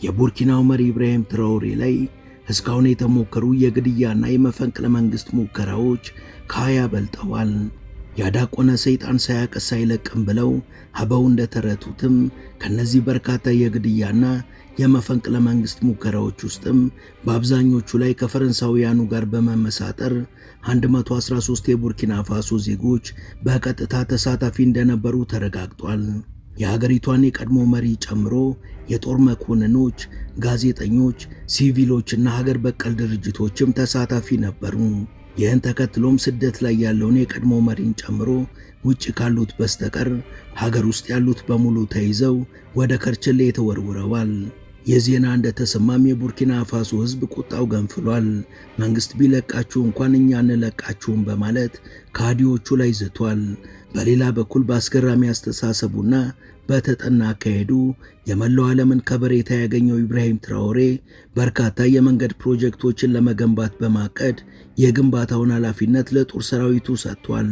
የቡርኪናው መሪ ኢብራሂም ትራኦሬ ላይ እስካሁን የተሞከሩ የግድያና የመፈንቅለ መንግስት ሙከራዎች ከ20 በልጠዋል። ያዳቆነ ሰይጣን ሳያቀስ አይለቅም ብለው አበው እንደተረቱትም ከነዚህ በርካታ የግድያና የመፈንቅለ መንግስት ሙከራዎች ውስጥም በአብዛኞቹ ላይ ከፈረንሳውያኑ ጋር በመመሳጠር 113 የቡርኪና ፋሶ ዜጎች በቀጥታ ተሳታፊ እንደነበሩ ተረጋግጧል። የሀገሪቷን የቀድሞ መሪ ጨምሮ የጦር መኮንኖች፣ ጋዜጠኞች፣ ሲቪሎችና ሀገር በቀል ድርጅቶችም ተሳታፊ ነበሩ። ይህን ተከትሎም ስደት ላይ ያለውን የቀድሞ መሪን ጨምሮ ውጭ ካሉት በስተቀር ሀገር ውስጥ ያሉት በሙሉ ተይዘው ወደ ከርቸሌ ተወርውረዋል። የዜና እንደተሰማም የቡርኪና ፋሶ ሕዝብ ቁጣው ገንፍሏል። መንግስት ቢለቃችሁ እንኳን እኛ እንለቃችሁም በማለት ከሃዲዎቹ ላይ ዝቷል። በሌላ በኩል በአስገራሚ አስተሳሰቡና በተጠና አካሄዱ የመላው ዓለምን ከበሬታ ያገኘው ኢብራሂም ትራኦሬ በርካታ የመንገድ ፕሮጀክቶችን ለመገንባት በማቀድ የግንባታውን ኃላፊነት ለጦር ሰራዊቱ ሰጥቷል።